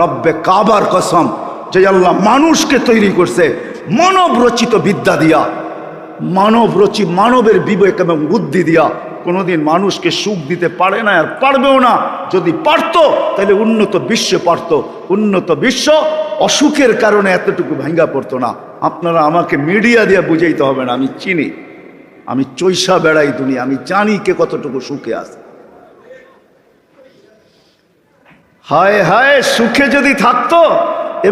রব্বে কাবার কসম, যে আল্লাহ মানুষকে তৈরি করছে মানব রচিত বিদ্যা দিয়া, মানবের বিবেক এবং বুদ্ধি দিয়া। কোনোদিন মানুষকে সুখ দিতে পারে না, আর পারবেও না। যদি পারতো তাহলে উন্নত বিশ্বে পারত। উন্নত বিশ্ব অসুখের কারণে এতটুকু ভাঙ্গা পড়তো না। আপনারা আমাকে মিডিয়া দিয়ে বুঝাইতে হবে না, আমি চিনি, আমি চৈসা বেড়াই দুনিয়া, আমি জানি কে কতটুকু সুখে আছে। হায় হায়, সুখে যদি থাকতো,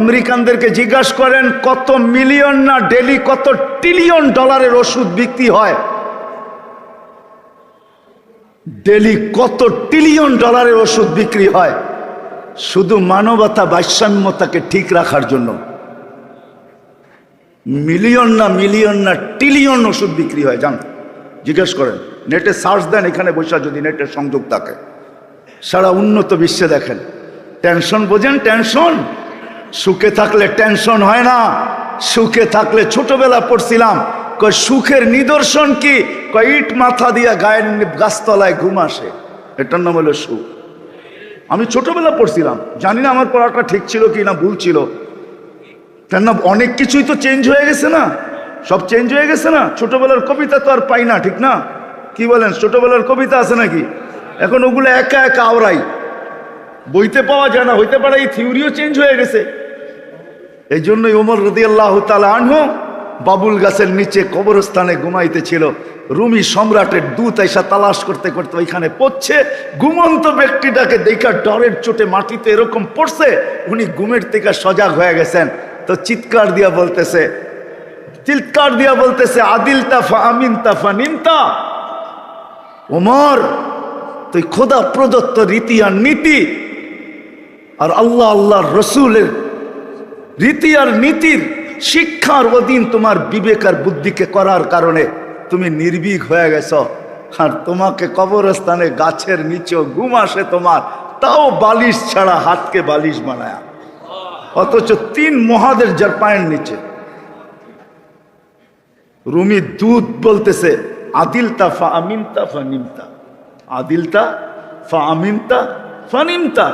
আমেরিকানদেরকে জিজ্ঞাসা করেন কত মিলিয়ন না ডেলি কত ট্রিলিয়ন ডলারের ওষুধ বিক্রি হয়, ডেলি কত ট্রিলিয়ন ডলারের ওষুধ বিক্রি হয় শুধু মানবতা ভারসাম্যতাকে ঠিক রাখার জন্য। মিলিয়ন না ট্রিলিয়ন ওষুধ বিক্রি হয়, জান, জিজ্ঞেস করেন, নেটে সার্চ দেন, এখানে বসে যদি নেটের সংযোগ থাকে। সারা উন্নত বিশ্বে দেখেন, টেনশন বোঝেন? টেনশন, সুখে থাকলে টেনশন হয় না। সুখে থাকলে, ছোটবেলা পড়ছিলাম, কয় সুখের নিদর্শন কি? কয় ইট মাথা দিয়া গায়ের গাছতলায় ঘুম আসে, এটার নাম হলো সুখ। আমি ছোটবেলা পড়ছিলাম, জানি না আমার পড়াটা ঠিক ছিল কি না ভুল ছিল। কেন অনেক কিছুই তো চেঞ্জ হয়ে গেছে না, সব চেঞ্জ হয়ে গেছে না। ছোটবেলার কবিতা তো আর পাই না, ঠিক না? কি বলেন, ছোটবেলার কবিতা আছে নাকি? এখন ওগুলো একা একা আওড়াই, বইতে পাওয়া যায় না। হইতে পারে এই থিওরিও চেঞ্জ হয়ে গেছে। এই জন্যই ওমর রাদিয়াল্লাহু তাআলা আনহু বাবুল গাছের নিচে কবরস্থানে ঘুমাইতেছিল। রুমি সম্রাটের দূত এসে তালাশ করতে করতে ওইখানে পড়ছে। ঘুমন্ত ব্যক্তিটাকে দেখা ডরের চোটে মাটিতে এরকম পড়ছে, উনি ঘুমের থেকে সজাগ হয়ে গেছেন। তো চিৎকার দিয়া বলতেছে আদিলতা ফা আমিনতা ফা নিমতা। ওমর, তুই খোদা প্রদত্ত রীতি আর নীতি আর আল্লাহর রসুলের রীতি আর নীতির শিক্ষার অধীন তোমার বিবেক আর বুদ্ধিকে করার কারণে তুমি নির্ভীক হয়ে গেছ। আর তোমাকে কবরস্থানে গাছের নিচে ঘুম আসে তোমার, তাও বালিশ ছাড়া, হাতকে বালিশ বানায়, অথচ 3 মহাদের যার পায়ের নিচে। রুমি দূত বলতেছে আদিলতা ফা আমিনতা ফা নিমতা, আদিলতা ফা আমিনতা ফা নিমতা।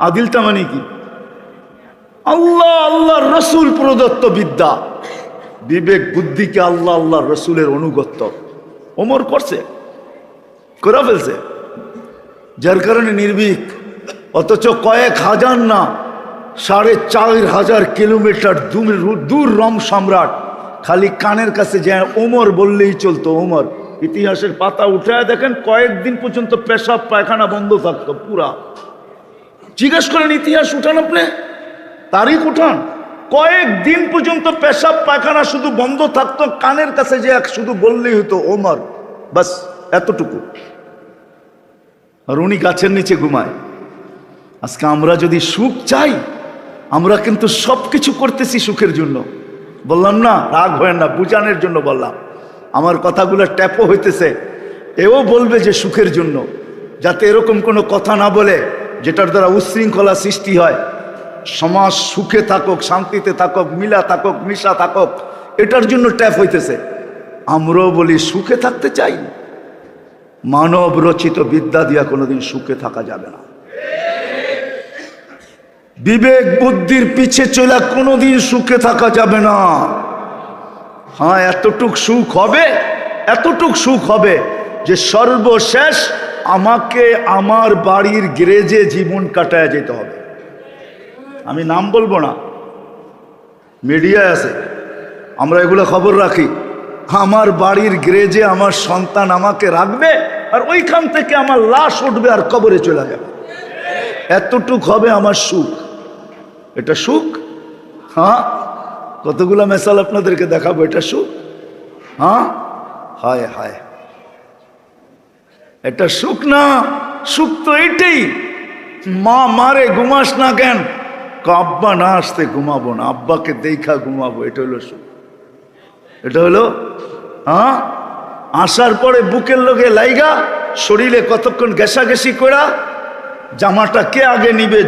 আদিলতা মানে কি? আল্লাহর রসুল প্রদত্ত বিদ্যা, বিবেক বুদ্ধিকে আল্লাহর রসুলের অনুগত্য ওমর করে ফেলছে, যার কারণে নির্ভীক। অথচ কয়েক হাজার না, 4,500 কিলোমিটার দূর রোম সম্রাট খালি কানের কাছে যায় ওমর বললেই চলতো। ওমর, ইতিহাসের পাতা উঠায় দেখেন, কয়েকদিন পর্যন্ত পেশাব পায়খানা বন্ধ থাকতো পুরা। জিজ্ঞেস করেন, ইতিহাস উঠান, আপনি তারিখ উঠান, কয়েকদিন পর্যন্ত পেশাব পায়খানা শুধু বন্ধ থাকতো, কানের কাছে যে শুধু বললেই হতো ওমর, বাস এতটুকু। আর উনি গাছের নিচে ঘুমায়। আজকে আমরা যদি সুখ চাই, আমরা কিন্তু সবকিছু করতেছি সুখের জন্য। বললাম না, রাগ হয় না, বুঝানোর জন্য বললাম। আমার কথাগুলো ট্যাপও হইতেছে, এও বলবে যে সুখের জন্য, যাতে এরকম কোনো কথা না বলে যেটার দ্বারা উচ্ছৃঙ্খলা সৃষ্টি হয়। সমাজ সুখে থাকুক, শান্তিতে থাকুক, মিলা থাকুক, মিশা থাকুক, এটার জন্য ট্যাপ হইতেছে। আমরাও বলি সুখে থাকতে চাই, মানব রচিত বিদ্যা দিয়া কোনোদিন সুখে থাকা যাবে না। বিবেক বুদ্ধির পিছে চলে কোনোদিন সুখে থাকা যাবে না। হ্যাঁ, এতটুক সুখ হবে যে সর্বশেষ আমাকে আমার বাড়ির গ্যারেজে জীবন কাটায় যেতে হবে। আমি নাম বলবো না, মিডিয়ায় আছে, আমরা এগুলো খবর রাখি। আমার বাড়ির গ্যারেজে আমার সন্তান আমাকে রাখবে, আর ওইখান থেকে আমার লাশ উঠবে আর কবরে চলে যাবে। এতটুক হবে আমার সুখ। এটা সুখ? হ্যাঁ, কতগুলো মেসাল আপনাদেরকে দেখাবো। এটা সুখ? হ্যাঁ, হায় হায়, এটা সুখ না। সুখ তো এটাই, মা মারে ঘুমাস না কেন? আব্বা না আসতে ঘুমাবো না, আব্বাকে দেখা ঘুমাবো। এটা হলো সুখ। এটা হলো হ্যাঁ, আসার পরে বুকের লোকে লাইগা, শরীরে কতক্ষণ ঘেঁষাঘেঁষি করা, জামাটা কে আগে নিবে,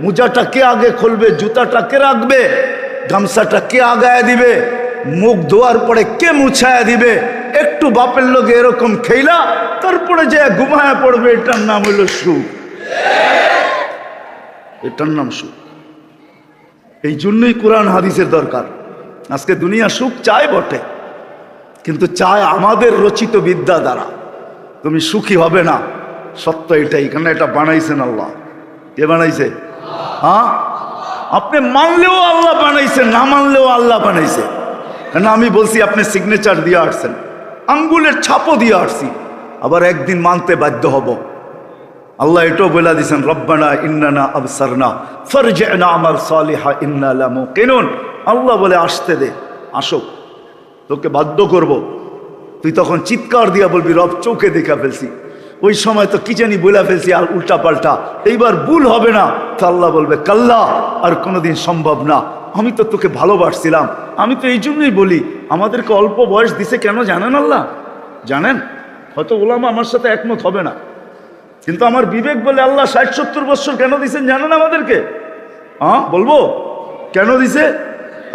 মোজাটা কে আগে খুলবে, জুতাটা কে রাখবে, গামছাটা কে আগায় দিবে, মুখ ধোয়ার পরে কে মুছায়া দিবে, একটু বাপের লোকে এরকম খেইলা তারপরে যে ঘুমায়া পড়বে, এটার নাম হলো সুখ। এটার নাম সুখ। এই জন্যই কোরআন হাদিসের দরকার। আজকে দুনিয়া সুখ চায় বটে, কিন্তু চায় আমাদের রচিত বিদ্যা দ্বারা। তুমি সুখী হবে না, সত্য এটাই। এখানে এটা বানাইছেন আল্লাহ। কে বানাইছে? হ্যাঁ, আপনি মানলেও আল্লাহ বানাইছে, না মানলেও আল্লাহ বানাইছে। কেন আমি বলছি আপনি সিগনেচার দিয়ে আসছেন, আঙ্গুলের ছাপও দিয়ে আসছি, আবার একদিন মানতে বাধ্য হব। আল্লাহ এটাও বলে দিয়েছেন, রব্বানা ইন্নানা আবসারনা ফারজি'না আমাল সালিহা ইন্না লামুকিনুন। আল্লাহ বলে আসতে দে, আসো, তোকে বাধ্য করব। তুই তখন চিৎকার দিয়া বলবি, রব চোখে দেখা ফেলছি, ওই সময় তো কি জানি বলে ফেলছি আর উল্টা পাল্টা, এইবার ভুল হবে না। তো আল্লাহ বলবে, কাল্লা, আর কোনোদিন সম্ভব না, আমি তো তোকে ভালোবাসছিলাম। আমি তো এই জন্যই বলি, আমাদেরকে অল্প বয়স দিছে কেন জানেন আল্লাহ? জানেন? হয়তো ওলামা আমার সাথে একমত হবে না, কিন্তু আমার বিবেক বলে আল্লাহ 60-70 বছর কেন দিছেন জানেন আমাদেরকে? হ্যাঁ, বলবো কেন দিছে?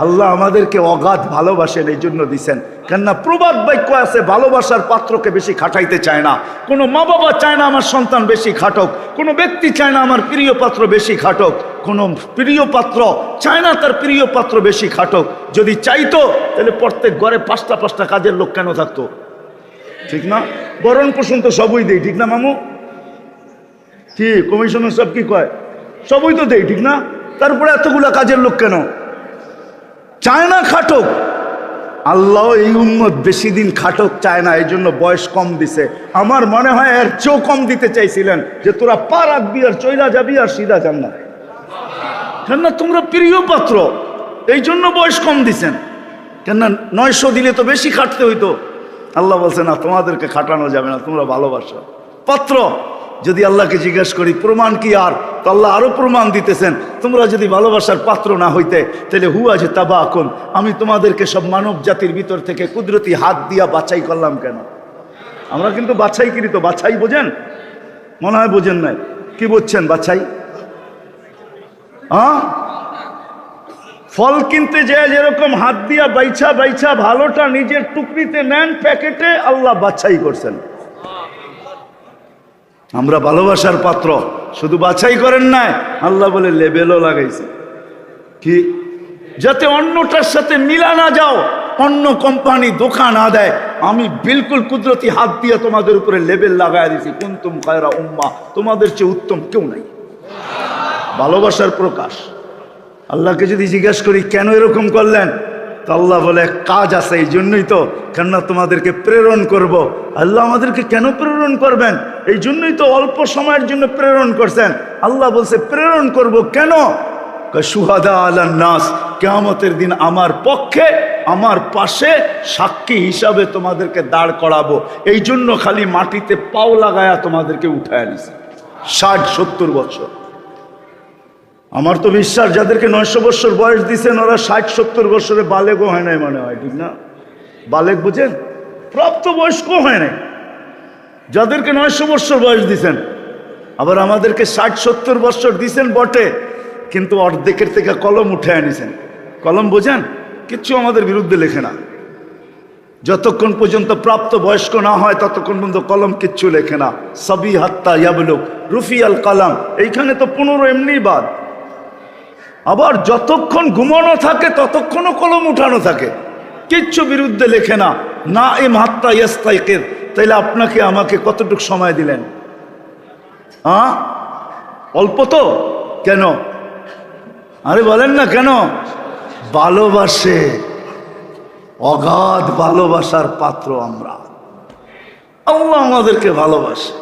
আল্লাহ আমাদেরকে অগাধ ভালোবাসেন, এই জন্য দিছেন। কেননা প্রবাদ বাক্য আছে, ভালোবাসার পাত্রকে বেশি খাটাইতে চায় না। কোনো মা বাবা চায় না আমার সন্তান বেশি খাটক, কোনো ব্যক্তি চায় না আমার প্রিয় পাত্র বেশি খাটক, কোনো প্রিয় পাত্র চায় না তার প্রিয় পাত্র বেশি খাটক। যদি চাইতো তাহলে প্রত্যেক ঘরে 5টা কাজের লোক কেন থাকতো? ঠিক না? বরণ পোষণ তো সবই দেই, ঠিক না মামু? কি কমিশনার সব কি কয়? সবই তো দেই, ঠিক না? তারপরে এতগুলা কাজের লোক কেন? চায় না খাটক। আল্লাহ এই উম্মত বেশি দিন খাটক চায় না, এই জন্য বয়স কম দিছে। আমার মনে হয় এর চেয়েও কম দিতে চাইছিলেন, যে তোরা পা রাখবি আর চইলা যাবি আর সিধা জান্নাত। কেননা তোমরা প্রিয় পাত্র, এই জন্য বয়স কম দিছেন। কেননা 900 দিলে তো বেশি খাটতে হইতো। আল্লাহ বলছে না, তোমাদেরকে খাটানো যাবে না, তোমরা ভালোবাসো পাত্র। যদি আল্লাহকে জিজ্ঞাসা করি প্রমাণ কি, আর তো আল্লাহ আরো প্রমাণ দিতেছেন, তোমরা যদি ভালোবাসার পাত্র না হইতে তাহলে হুয়া যে তাবা এখন, আমি তোমাদেরকে সব মানব জাতির ভিতর থেকে কুদরতি হাত দিয়া বাছাই করলাম কেন? আমরা কিন্তু বাছাই করি, তো বাছাই বোঝেন? মনে হয় বোঝেন নাই। কি বুঝছেন বাছাই? হ্যাঁ, ফল কিনতে যায় যেরকম হাত দিয়া বাইছা বাইছা ভালোটা নিজের টুকরিতে নেন, প্যাকেটে আল্লাহ বাছাই করছেন। আমরা ভালোবাসার পাত্র, শুধু বাছাই করেন নাই, আল্লাহ বলে লেবেলও লাগাইছে। কি? যাতে অন্যটার সাথে মিলা না যাও, অন্য কোম্পানি ধোঁকা না দেয়। আমি বিলকুল কুদরতি হাত দিয়ে তোমাদের উপরে লেবেল লাগাই দিছি, কুনতুম খায়রা উম্মাহ, তোমাদের চেয়ে উত্তম কেউ নাই। ভালোবাসার প্রকাশ। আল্লাহকে যদি জিজ্ঞাসা করি কেন এরকম করলেন, তো আল্লাহ বলে কাজ আছে, এই জন্যই তো, কেননা তোমাদেরকে প্রেরণ করব। আল্লাহ আমাদেরকে কেন প্রেরণ করবেন? এই জন্যই তো অল্প সময়ের জন্য প্রেরণ করছেন। আল্লাহ বলছে প্রেরণ করব কেন? শুহাদা আলান নাস, কিয়ামতের দিন আমার পক্ষে আমার পাশে সাক্ষী হিসাবে তোমাদেরকে দাঁড় করাবো। এই জন্য খালি মাটিতে পাও লাগায়া তোমাদেরকে উঠায় নিছে 60-70 বছর। আমার তো বিশ্বাস যাদেরকে 900 বছর বয়স দিচ্ছেন, ওরা 60-70 বছরে বালেগও হয় নাই মনে হয়, ঠিক না? বালেগ বুঝেন? প্রাপ্ত বয়স্ক হয় নাই যাদেরকে 900 বছর বয়স দিচ্ছেন। আবার আমাদেরকে 60-70 বছর দিচ্ছেন বটে, কিন্তু অর্ধেকের থেকে কলম উঠে আনিছেন। কলম বোঝেন? কিচ্ছু আমাদের বিরুদ্ধে লেখে না। যতক্ষণ পর্যন্ত প্রাপ্ত বয়স্ক না হয় ততক্ষণ পর্যন্ত কলম কিচ্ছু লেখে না। সবই হাত্তা ইয়াবলুক রুফি আল কালাম, এইখানে তো 15 এমনি বাদ। আবার যতক্ষণ ঘুমানো থাকে ততক্ষণও কলম উঠানো থাকে, কিচ্ছু বিরুদ্ধে লেখে না। না এম হাত্তা ইয়াস্তাইকির, তাইলে আপনাকে আমাকে কতটুকু সময় দিলেন? অল্প তো। কেন? আরে বলেন না কেন? ভালোবাসে, অগাধ ভালোবাসার পাত্র আমরা। আল্লাহ আমাদেরকে ভালোবাসে,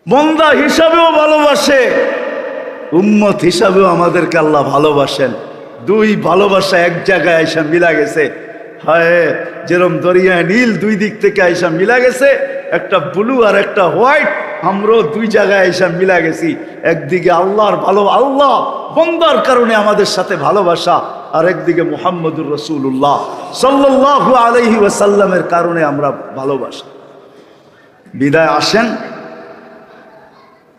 বান্দা হিসাবেও ভালোবাসে, উম্মত হিসাবেও আমাদেরকে আল্লাহ ভালোবাসেন। দুই ভালোবাসা এক জায়গায় আইসা মিলা গেছে। হায়, যেরকম দরিয়ায় নীল দুই দিক থেকে আইসা মিলা গেছে, একটা ব্লু আর একটা হোয়াইট, আমরাও দুই জায়গায় আইসা মিলা গেছি। একদিকে আল্লাহর আল্লাহ বান্দার কারণে আমাদের সাথে ভালোবাসা, আর একদিকে মুহাম্মদুর রাসূলুল্লাহ সাল্লাল্লাহু আলাইহি ওয়াসাল্লামের কারণে আমরা ভালোবাসা। বিদায়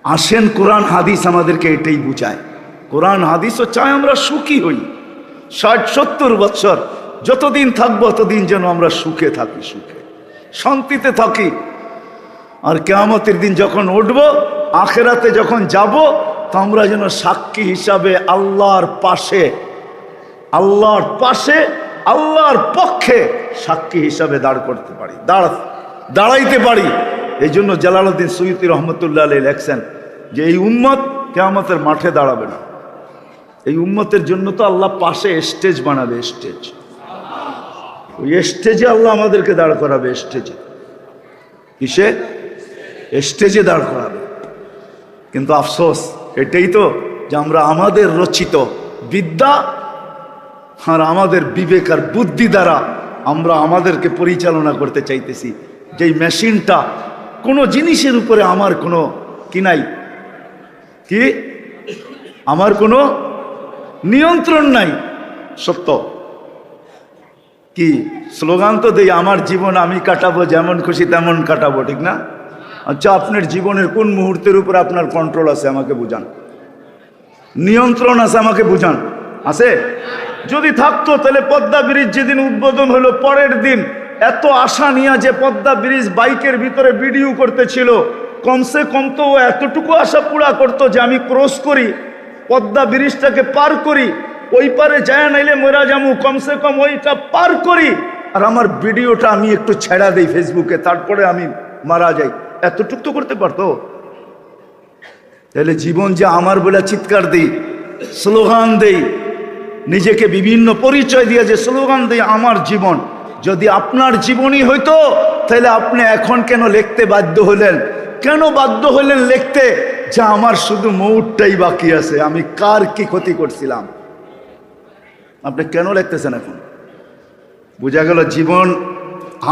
আসেন কোরআন হাদিস আমাদেরকে এটাই বুঝায়। কোরআন হাদিসও চায় আমরা সুখী হই। 60-70 বছর যতদিন থাকবো ততদিন যেন আমরা সুখে থাকি, সুখে শান্তিতে থাকি। আর কিয়ামতের দিন যখন উঠব, আখেরাতে যখন যাব, তো আমরা যেন সাক্ষী হিসাবে আল্লাহর পাশে, আল্লাহর পাশে, আল্লাহর পক্ষে সাক্ষী হিসাবে দাঁড় করতে পারি, দাঁড়াইতে পারি। এই জন্য জালালউদ্দিন সুয়ুতী রহমতুল্লাহ আলাইহি লেখছেন যে এই উম্মত কিয়ামতের মাঠে দাঁড়াবে না। এই উম্মতের জন্য তো আল্লাহ পাশে স্টেজ বানাবে, স্টেজ, ওই স্টেজে আল্লাহ আমাদেরকে দাঁড় করাবে। স্টেজে, কিসে? স্টেজে দাঁড় করাবে। কিন্তু আফসোস এটাই তো যে আমরা আমাদের রচিত বিদ্যা আর আমাদের বিবেক আর বুদ্ধি দ্বারা আমরা আমাদেরকে পরিচালনা করতে চাইতেছি। যেই মেশিনটা কোনো জিনিসের উপরে আমার কোনো কি নাই, কি আমার কোনো নিয়ন্ত্রণ নাই। সত্য কি স্লোগান তো দেই, আমার জীবন আমি কাটাবো, যেমন খুশি তেমন কাটাবো, ঠিক না? আচ্ছা, আপনার জীবনের কোন মুহূর্তের উপরে আপনার কন্ট্রোল আছে আমাকে বুঝান, নিয়ন্ত্রণ আছে আমাকে বুঝান, আছে? যদি থাকতো তাহলে পদ্মা ব্রিজ যেদিন উদ্বোধন হলো পরের দিন এত আশা নিয়ে যে পদ্মা ব্রিজ বাইকের ভিতরে ভিডিও করতেছিল, কমসে কম তো ও এতটুকু আশা পুরা করতো যে আমি ক্রস করি, পদ্মা ব্রিজটাকে পার করি, ওই পারে যায় নাইলে মরা যামু, কমসে কম ওইটা পার করি আর আমার ভিডিওটা আমি একটু ছেড়া দেই ফেসবুকে, তারপরে আমি মারা যাই। এতটুকু তো করতে পারতো। তাহলে জীবন যে আমার বলে চিৎকার দিই, স্লোগান দেই, নিজেকে বিভিন্ন পরিচয় দিয়ে যে স্লোগান দেই আমার জীবন, যদি আপনার জীবনই হইতো তাহলে আপনি এখন কেন লিখতে বাধ্য হলেন? কেন বাধ্য হলেন লিখতে যে আমার শুধু মৌতটাই বাকি আছে, আমি কার কি ক্ষতি করছিলাম? আপনি কেন লিখতেছেন এখন? বোঝা গেল জীবন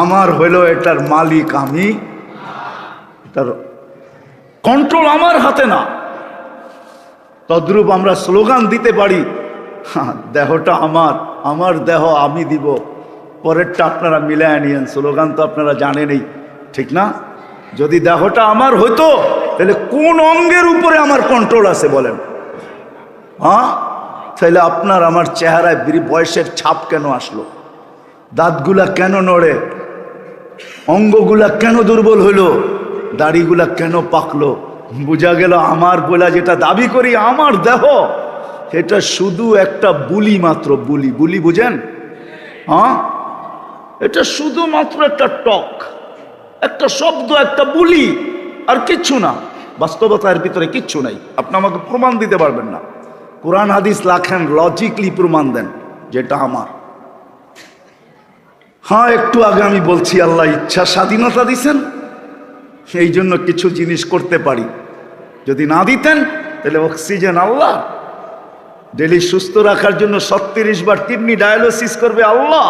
আমার হইলো, এটার মালিক আমি, এটার কন্ট্রোল আমার হাতে না। তদ্রূপ আমরা স্লোগান দিতে পারি, দেহটা আমার, আমার দেহ আমি দিব, পরেরটা আপনারা মিলায় নিয়েন, স্লোগান তো আপনারা জানেনই, ঠিক না? যদি দেহটা আমার হইতো তাহলে কোন অঙ্গের উপরে আমার কন্ট্রোল আছে বলেন? হ্যাঁ, তাহলে আপনার আমার চেহারায় বয়সের ছাপ কেন আসলো? দাঁতগুলা কেন নড়ে? অঙ্গগুলা কেন দুর্বল হইল? দাড়িগুলা কেন পাকলো? বোঝা গেল আমার বলা যেটা দাবি করি আমার দেহ, এটা শুধু একটা বুলি মাত্র। বুলি, বুলি বুঝেন? হ্যাঁ, এটা শুধুমাত্র একটা টক, একটা শব্দ, একটা বুলি, আর কিচ্ছু না। বাস্তবতার ভিতরে কিচ্ছু নাই। আপনি আমাকে প্রমাণ দিতে পারবেন না। কোরআন হাদিস লাখেন, লজিকলি প্রমাণ দেন যেটা আমার। হ্যাঁ, একটু আগে আমি বলছি আল্লাহ ইচ্ছা স্বাধীনতা দিছেন, এই জন্য কিছু জিনিস করতে পারি। যদি না দিতেন তাহলে অক্সিজেন আল্লাহ, ডেলি সুস্থ রাখার জন্য 36 বার কিডনি ডায়ালিসিস করবে আল্লাহ,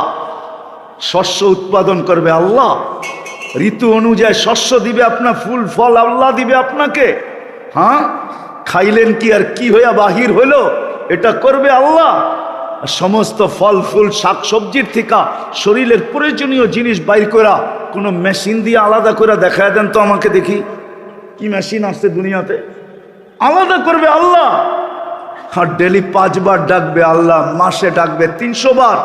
শস্য উৎপাদন করবে আল্লাহ, ঋতু অনুযায়ী শস্য দিবে আপনার, ফুল ফল আল্লাহ দিবে আপনাকে। হ্যাঁ, খাইলেন কি আর কি হইয়া বাহির হইলো, এটা করবে আল্লাহ। সমস্ত ফল ফুল শাক সবজির থেকে শরীরের প্রয়োজনীয় জিনিস বাইর করা কোনো মেশিন দিয়ে আলাদা করে দেখায় দেন তো আমাকে, দেখি কি মেশিন আসছে দুনিয়াতে, আলাদা করবে আল্লাহ। আর ডেলি 5 বার ডাকবে আল্লাহ, মাসে ডাকবে 300 বার,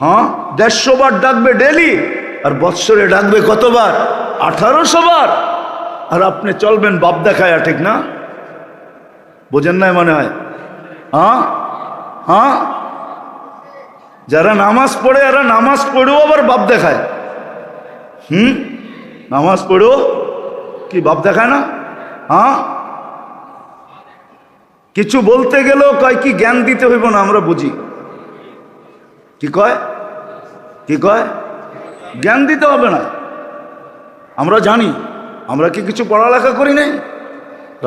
হ্যাঁ 150 বার ডাকবে ডেলি, আর বৎসরে ডাকবে কতবার? 1800 বার। আর আপনি চলবেন বাপ দেখায়, ঠিক না? বোঝেন নাই মনে হয়? হ্যাঁ হ্যাঁ, যারা নামাজ পড়ে এরা নামাজ পড়েও আবার বাপ দেখায়। নামাজ পড়েও কি বাপ দেখায় না? হ্যাঁ, কিছু বলতে গেলেও কয় কি জ্ঞান দিতে হইব না, আমরা বুঝি। কি কয়? কি কয়? জ্ঞান দিতে হবে না, আমরা জানি। আমরা কি কিছু পড়ালেখা করি নাই?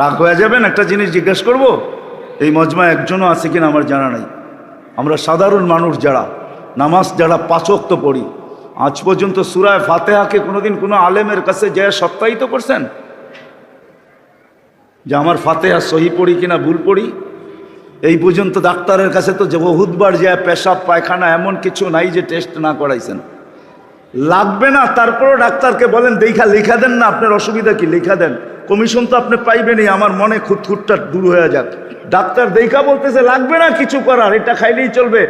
রাগ হয়ে যাবেন, একটা জিনিস জিজ্ঞেস করব, এই মজমা একজনও আছে কিনা আমার জানা নাই। আমরা সাধারণ মানুষ যারা নামাজ, যারা 5 ওয়াক্ত পড়ি, আজ পর্যন্ত সূরা ফাতিহাকে কোনোদিন কোনো আলেমের কাছে যে সত্যায়িত করছেন যে আমার ফাতিহা সহি পড়ি কিনা ভুল পড়ি? এই পর্যন্ত ডাক্তারের কাছে তো যে বহুতবার যায়, পেশাব পায়খানা এমন কিছু নাই যে টেস্ট না করাইছেন। লাগবে না, তারপরও ডাক্তারকে বলেন দেখা লেখা দেন না, আপনার অসুবিধা কি, লেখা দেন, কমিশন তো আপনি পাইবেনই, আমার মনে খুঁতখুতটা দূর হয়ে যাক। ডাক্তার দেখা বলতেছে লাগবে না কিছু করার, এটা খাইলেই চলবে।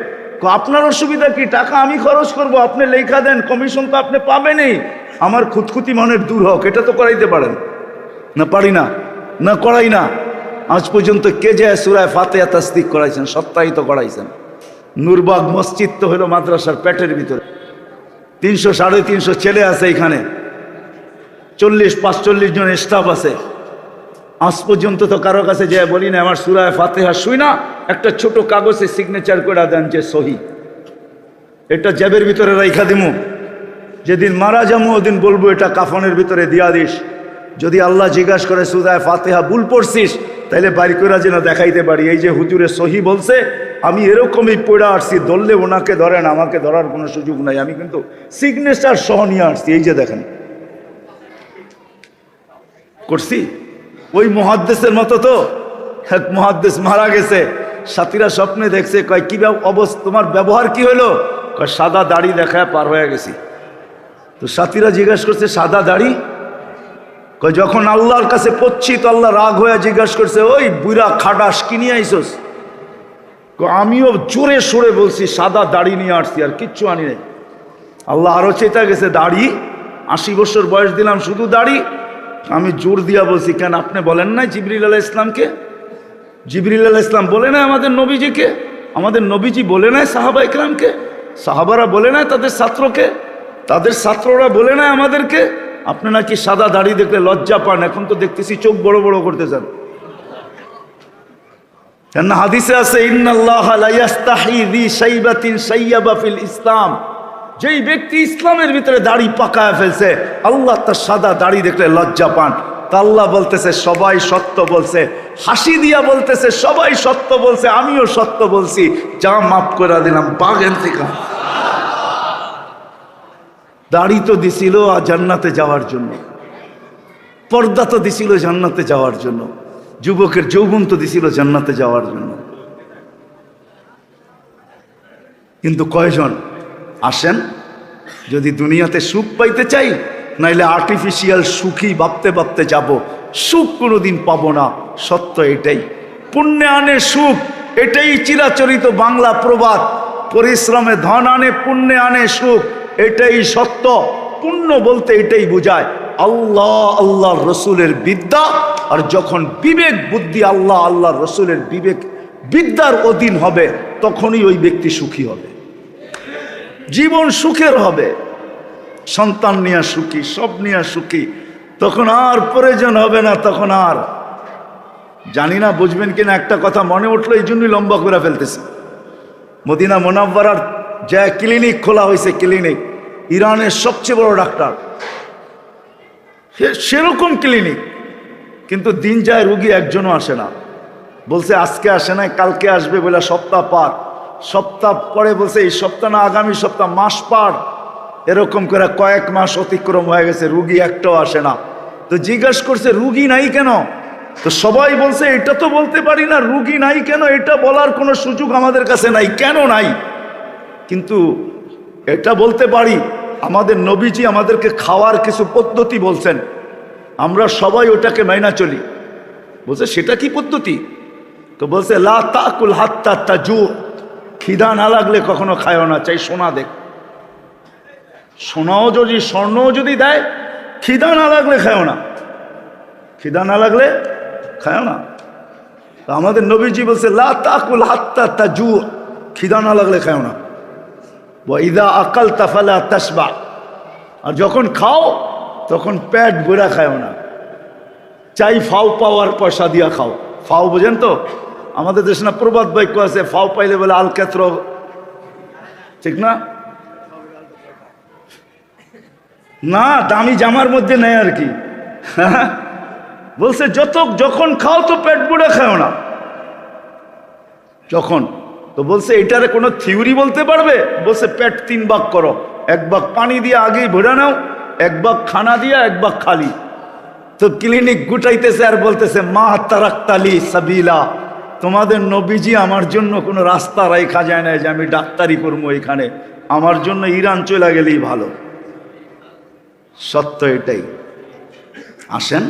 আপনার অসুবিধা কি, টাকা আমি খরচ করব, আপনি লেখা দেন, কমিশন তো আপনি পাবেনই, আমার খুঁতখুতি মনের দূর হোক, এটা তো করাইতে পারেন না? পারি না, না করাই না। আজ পর্যন্ত কে যায় সূরা ফাতিহা তাসদিক করাইছেন, সত্যায়িত করাইছেন? নূরবাগ মসজিদ তো হলো মাদ্রাসার পেটের ভিতরে, 300-350 ছেলে আছে এখানে, 40-45 জন স্টাফ আছে। আজ পর্যন্ত তো কারো কাছে যে বলি না আমার সূরা ফাতিহা শুই না, একটা ছোট কাগজে সিগনেচার করে দেন যে সহি, এটা জেবের ভিতরে রাইখা দিমু, যেদিন মারা যাবো ওদিন বলবো এটা কাফনের ভিতরে দিয়া দিস। যদি আল্লাহ জিজ্ঞাসা করে সূরা ফাতিহা ভুল পড়ছিস, তাইলে বাড়ি করে যেন দেখাইতে পারি এই যে হুজুরে সহি বলছে, আমি এরকমই পড়ে আসছি, ধরলে ওনাকে ধরেন, আমাকে ধরার কোনো সুযোগ নাই, আমি কিন্তু সিগনেচার সহ নিয়ে আসছি, এই যে দেখেন করছি। ওই মুহাদ্দিসের মতো তো, এক মুহাদ্দিস মারা গেছে, সাথীরা স্বপ্নে দেখছে, কয় কি অবস্থা, তোমার ব্যবহার কি হলো? কয় সাদা দাড়ি দেখায় পার হয়ে গেছি। তো সাথীরা জিজ্ঞাসা করছে সাদা দাড়ি? কয় যখন আল্লাহর কাছে পড়ছি তো আল্লাহ রাগ হয়ে জিজ্ঞাসা করছে, ওই বুড়া খাটাস কি নিয়ে আইসোস? আমিও জোরে সরে বলছি সাদা দাড়ি নিয়ে আসছি, আর কিচ্ছু আনি নাই। আল্লাহ আরো চেতা গেছে, দাড়ি 80 বছর বয়স দিলাম শুধু দাড়ি? আমি জোর দিয়া বলছি, কেন আপনি বলেন নাই জিবরিল আলাইহিস সালামকে? জিবরিল আলাইহিস সালাম বলে নাই আমাদের নবীজিকে? আমাদের নবীজি বলে নাই সাহাবা ইকরামকে? সাহাবারা বলে নাই তাদের ছাত্রকে? তাদের ছাত্ররা বলে নাই আমাদেরকে? আপনি নাকি সাদা দাড়ি দেখলে লজ্জা পান, এখন তো দেখতেছি চোখ বড় বড় করতে চান। কেন হাদিসে আছে ইন্নাল্লাহা লা ইস্তাহি যি শাইবাতিন শাইয়াবা ফিল ইসলাম, যেই ব্যক্তি ইসলামের ভিতরে দাড়ি পাকায় ফেলছে আল্লাহ তার সাদা দাড়ি দেখলে লজ্জা পান। তা আল্লাহ বলতেছে সবাই সত্য বলছে, হাসি দিয়া বলতেছে সবাই সত্য বলছে, আমিও সত্য বলছি, যা মাফ করে দিলাম বাগেন থেকে। দাড়ি তো দিছিল জান্নাতে যাওয়ার জন্য, পর্দা তো দিছিল জান্নাতে যাওয়ার জন্য, যুবকের যৌবন তো দিছিল জান্নাতে যাওয়ার জন্য। কিন্তু কয়জন আসেন যদি দুনিয়াতে সুখ পাইতে চাই, নাইলে আর্টিফিশিয়াল সুখী ভাবতে ভাবতে যাব, সুখ কোনোদিন পাবো না। সত্য এটাই, পুণ্যে আনে সুখ, এটাই চিরাচরিত বাংলা প্রবাদ। পরিশ্রমে ধন আনে, পুণ্যে আনে সুখ, এটাই সত্য। পুণ্য বলতে এটাই বোঝায় আল্লাহ আল্লাহ রসুলের বিদ্যা, আর যখন বিবেক বুদ্ধি আল্লাহ আল্লাহ রসুলের বিবেক বিদ্যার অধীন হবে, তখনই ওই ব্যক্তি সুখী হবে, জীবন সুখের হবে, সন্তান নিয়ে সুখী, সব নিয়ে সুখী, তখন আর প্রয়োজন হবে না। তখন আর জানি না বুঝবেন কিনা, একটা কথা মনে উঠলো, এই জন্যই লম্বা করে ফেলতেছি। মদিনা মুনাওয়ারার যে ক্লিনিক খোলা হয়েছে, ক্লিনিক ইরানের সবচেয়ে বড় ডাক্তার, সেরকম ক্লিনিক, কিন্তু দিন যায় রুগী একজনও আসে না। বলছে আজকে আসে না, কালকে আসবে বলে সপ্তাহ পার, সপ্তাহ পরে বলছে এই সপ্তাহ না আগামী সপ্তাহ, মাস পার, এরকম করে কয়েক মাস অতিক্রম হয়ে গেছে, রুগী একটাও আসে না। তো জিজ্ঞাসা করছে রুগী নাই কেন? তো সবাই বলছে এটা তো বলতে পারি না, রুগী নাই কেন এটা বলার কোনো সুযোগ আমাদের কাছে নাই। কেন নাই? কিন্তু এটা বলতে পারি, আমাদের নবীজি আমাদেরকে খাওয়ার কিছু পদ্ধতি বলছেন, আমরা সবাই ওটাকে মাইনা চলি। বলছে সেটা কি পদ্ধতি? তো বলছে লা তাকুল হাত্তা তাজু, খিদা না লাগলে কখনো খায়ও না, চাই সোনা দেখ। সোনাও যদি স্বর্ণও যদি দেয়, খিদা না লাগলে খায়ও না, খিদা না লাগলে খায়ও না। তো আমাদের নবীজি বলছে লা তাকুল হাত্তা তাজু, খিদা না লাগলে খায়ও না। ইদা আকালতা ফালা তাশবা, আর যখন খাও তখন পেট ভরা খায়ও না, চাই ফাও পাওয়ার পয়সা দিয়া খাও। ফাও বোঝেন তো? আমাদের দেশে না প্রবাদ বাক্য আছে, ফাও পাইলে বলে আল কেত্র, ঠিক না? না, দামি জামার মধ্যে নেই আর কি। বলছে যখন খাও তো পেট ভরে খাও না, যখন। তো বলছে এটারে কোনো থিওরি বলতে পারবে? বলছে পেট 3 ভাগ করো, 1 ভাগ পানি দিয়ে আগেই ভরে নাও, 1 ভাগ খানা দিয়া, 1 ভাগ খালি। তো ক্লিনিক গুটাইতেছে আর বলতেছে মা তারাক্তালি সাবিলা, তোমাদের নবীজি আমার জন্য কোনো রাস্তা রাখা যায় না যে আমি ডাক্তারি করবো এখানে, আমার জন্য ইরান চলে গেলেই ভালো। সত্য এটাই। আসেন,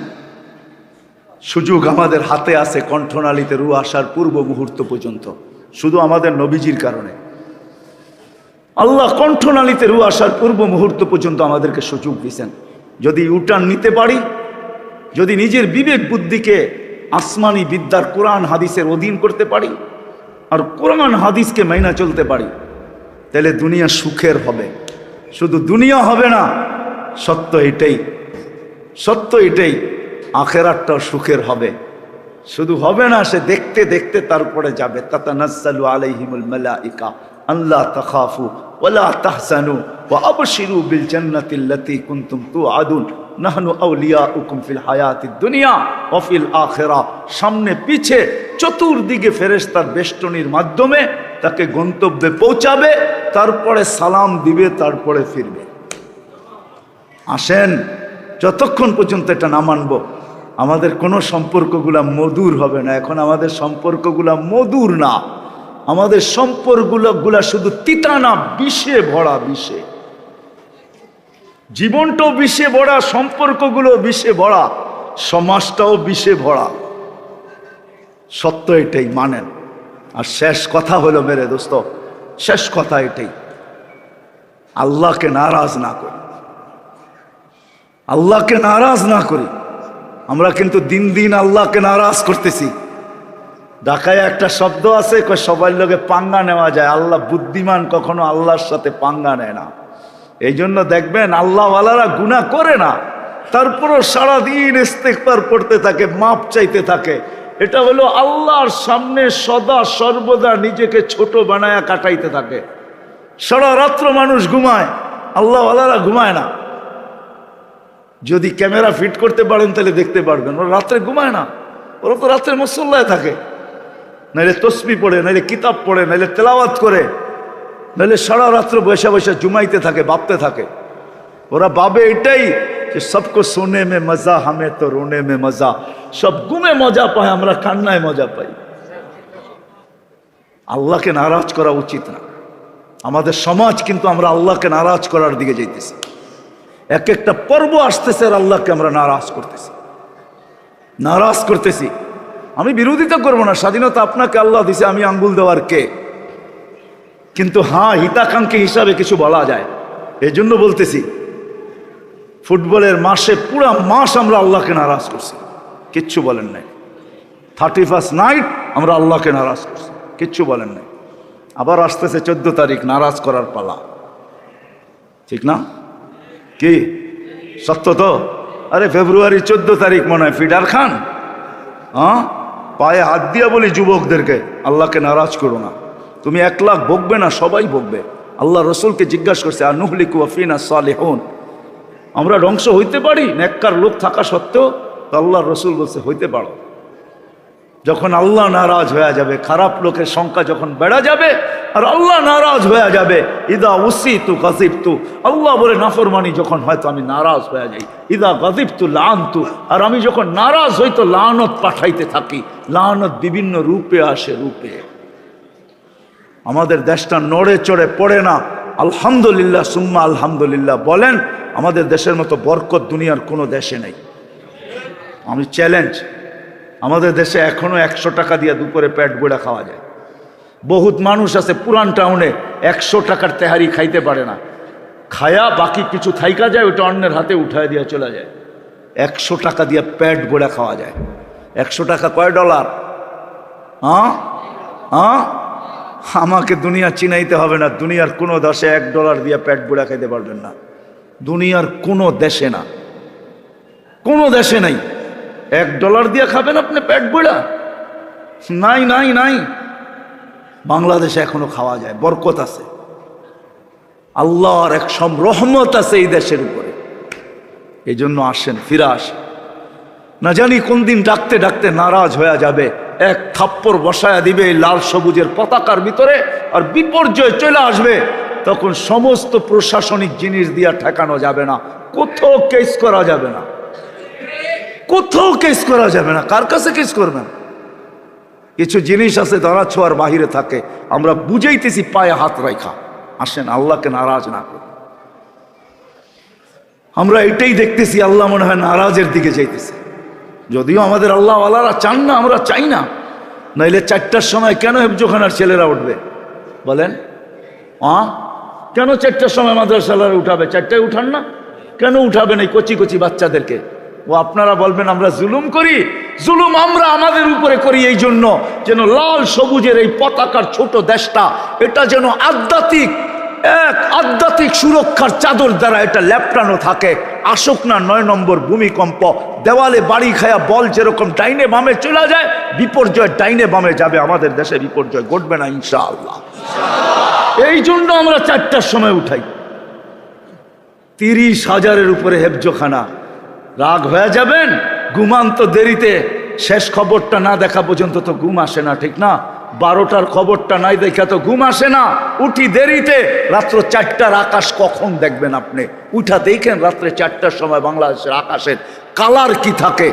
সুযোগ আমাদের হাতে আছে, কণ্ঠনালীতে রু আসার পূর্ব মুহূর্ত পর্যন্ত, শুধু আমাদের নবীজির কারণে। আল্লাহ কণ্ঠনালীতে রু আসার পূর্ব মুহূর্ত পর্যন্ত আমাদেরকে সুযোগ দিয়েছেন। যদি ইউটার্ন নিতে পারি, যদি নিজের বিবেক বুদ্ধিকে আসমানি বিদ্যার কোরআন হাদিসের অধীন করতে পারি আর কোরআন হাদিসকে মাইনা চলতে পারি, তাহলে দুনিয়া সুখের হবে। শুধু দুনিয়া হবে না, সত্য এটাই, সত্য এটাই, আখেরাতটাও সুখের হবে। শুধু হবে না, সে দেখতে দেখতে তারপরে যাবে। তাতানাজ্জালু আলাইহিমুল মালাইকা আল্লা তাখাফু ওয়ালা তাহজানু ওয়া আবশিরু বিল জান্নাতিল্লাতী কুনতুম তুআদুন নাহনু আউলিয়াউকুম ফিল হায়াতিদ দুনিয়া ওয়া ফিল আখিরাহ। সামনে পিছে চতুর্দিকে ফেরেশতার বেষ্টনীর মাধ্যমে তাকে গন্তব্যে পৌঁছাবে, তারপরে সালাম দিবে, তারপরে ফিরবে। আসেন, যতক্ষণ পর্যন্ত এটা না মানব আমাদের কোনো সম্পর্কগুলা মধুর হবে না। এখন আমাদের সম্পর্কগুলা মধুর না, আমাদের সম্পর্কগুলা শুধু তিতা না, বিষে ভরা, বিষে। জীবনটাও বিষে ভরা, সম্পর্কগুলো বিষে ভরা, সমাজটাও বিষে ভরা। সত্য এটাই, মানেন। আর শেষ কথা হলো মেরে দোস্ত, শেষ কথা এটাই, আল্লাহকে নারাজ না করি, আল্লাহকে নারাজ না করি। আমরা কিন্তু দিন দিন আল্লাহকে নারাজ করতেছি। ঢাকায় একটা শব্দ আছে, সবার লোকে পাঙ্গা নেওয়া যায়। আল্লাহ বুদ্ধিমান, কখনো আল্লাহর সাথে পাঙ্গা নেয় না। এই জন্য দেখবেন আল্লাহওয়ালারা গুনাহ করে না, তারপরও সারাদিন ইস্তেগফার পড়তে থাকে, মাপ চাইতে থাকে। এটা হলো আল্লাহর সামনে সদা সর্বদা নিজেকে ছোট বানায়া কাটাইতে থাকে। সারা রাত্র মানুষ ঘুমায়, আল্লাহওয়ালারা ঘুমায় না। যদি ক্যামেরা ফিট করতে পারেন তাহলে দেখতে পারবেন, ওরা রাত্রে ঘুমায় না। ওরা তো রাত্রে মুসল্লায় থাকে, নাইলে তসবিহ পড়ে, নাইলে কিতাব পড়ে, নাইলে তেলাওয়াত করে, নাইলে সারা রাত্র বসে বসে জুমাইতে থাকে, ভাবতে থাকে। ওরা ভাবে এটাই যে সবকো সোনে মে মজা, হামে তো রোনে মে মজা। সব ঘুমে মজা পায়, আমরা কান্নায় মজা পাই। আল্লাহকে নারাজ করা উচিত না। আমাদের সমাজ কিন্তু আমরা আল্লাহকে নারাজ করার দিকে যাইতেছি। এক একটা পর্ব আসতেছে আর আল্লাহকে আমরা নারাজ করতেছি, নারাজ করতেছি। আমি বিরোধিতা করবো না, স্বাধীনতা আপনাকে আল্লাহ দিছে, আমি আঙ্গুল দেওয়ার কে? কিন্তু হ্যাঁ, হিতাকাঙ্ক্ষী হিসাবে কিছু বলা যায়। এই জন্য বলতেছি, ফুটবলের মাসে পুরা মাস আমরা আল্লাহকে নারাজ করছি, কিচ্ছু বলেন নাই। 31st নাইট আমরা আল্লাহকে নারাজ করছি, কিচ্ছু বলেন নাই। আবার আসতেছে 14 তারিখ, নারাজ করার পালা, ঠিক না? কি সত্য তো? আরে ফেব্রুয়ারি 14 তারিখ মনে হয় ফিডার খান, হ্যাঁ, পায়ে হাত দিয়া বলি যুবকদেরকে, আল্লাহকে নারাজ করো না। তুমি 1 লাখ বকবে না, সবাই বকবে। আল্লাহ রসুলকে জিজ্ঞাসা করছে, আনুহলিকু ওয়াফিনা সালিহুন, আমরা ধ্বংস হইতে পারি নেককার লোক থাকা সত্ত্বেও? আল্লাহ রসুল বলছে হইতে পারো। যখন আল্লাহ নারাজ হয়ে যাবে, খারাপ লোকের সংখ্যা যখন বেড়া যাবে আর আল্লাহ নারাজ হয়ে যাবে, ইদা উসিতু গাযিবতু, আল্লাহ বলে নাফরমানি যখন হয়তো আমি নারাজ হয়ে যাই, ইদা গাযিবতু লানতু, আর আমি যখন নারাজ হই তো লানত পাঠাইতে থাকি। লানত বিভিন্ন রূপে আসে, রূপে। আমাদের দেশটা নড়ে চড়ে পড়ে না। আলহামদুলিল্লাহ সুম্মা আলহামদুলিল্লাহ বলেন, আমাদের দেশের মতো বরকত দুনিয়ার কোনো দেশে নেই। আমি চ্যালেঞ্জ, আমাদের দেশে এখনো 100 টাকা দিয়ে দুপুরে পেট গোড়া খাওয়া যায়। বহুত মানুষ আছে পুরান টাউনে 100 টাকার তেহারি খাইতে পারে না, খায়া বাকি কিছু থাইকা যায়, ওটা অন্যের হাতে উঠায় দিয়ে চলে যায়। 100 টাকা দিয়ে পেট গোড়া খাওয়া যায়। 100 টাকা কয় ডলার? হ্যাঁ হ্যাঁ, আমাকে দুনিয়া চিনাইতে হবে না। দুনিয়ার কোনো দেশে $1 দিয়ে পেট গোড়া খাইতে পারবেন না। দুনিয়ার কোনো দেশে না, কোনো দেশে নাই। $1 দিয়ে খাবেন আপনি পেট গোড়া? নাই নাই নাই। বাংলাদেশে এখনো খাওয়া যায়, বরকত আছে, আল্লাহর এক রহমত আছে এই দেশের উপরে। এই জন্য আসেন, ফিরে আসেন। না জানি কোন দিন ডাকতে ডাকতে নারাজ হয়ে যাবে, এক থাপ্পড় বসায়া দিবে এই লাল সবুজের পতাকার ভিতরে, আর বিপর্যয় চলে আসবে। তখন সমস্ত প্রশাসনিক জিনিস দিয়া ঠেকানো যাবে না, কোথাও কেস করা যাবে না, কোথাও কেস করা যাবে না। কার কাছে কেস করবেন? কিছু জিনিস আছে ধরা ছোঁয়ার বাহিরে থাকে, আমরা বুঝাইতেছি পায়ে হাত রাখা। আসেন, আল্লাহকে নারাজ না করি। আমরা এটাই দেখতেছি, আল্লাহ মনে হয় নারাজের দিকে যাইতেছে। যদিও আমাদের আল্লাহওয়ালারা চান না, আমরা চাই না। নাইলে 4টার সময় কেন হেফজোখানার ছেলেরা উঠবে বলেন? কেন 4টার সময় মাদ্রাসালারা উঠাবে? 4টায় উঠান না, কেন উঠাবেন এই কচি কচি বাচ্চাদেরকে? ও আপনারা বলবেন আমরা জুলুম করি, জুলুম আমরা আমাদের উপরে করি এই জন্য যেন লাল সবুজের এই পতাকার ছোট দেশটা এটা যেন আধ্যাত্মিক সুরক্ষার চাদর দ্বারা এটা লেপটানো থাকে। আসুক না 9 নম্বর ভূমিকম্প, দেওয়ালে বাড়ি খায়া বল যেরকম ডাইনে বামে চলে যায়, বিপর্যয় ডাইনে বামে যাবে, আমাদের দেশে বিপর্যয় ঘটবে না ইনশাআল্লাহ। এই জন্য আমরা 4টার সময় উঠাই। 30,000-এর উপরে হেফজখানা। রাগ হয়ে যাবেন, ঘুমান তো দেরিতে, শেষ খবরটা না দেখা পর্যন্ত তো ঘুম আসে না, ঠিক না? 12টার খবরটা নাই দেখা তো ঘুম আসে না, উঠি দেরিতে। রাত্র 4টার আকাশ কখন দেখবেন আপনি? উঠা দেখেন রাত্রে 4টার সময় বাংলাদেশের আকাশের কালার কি থাকে,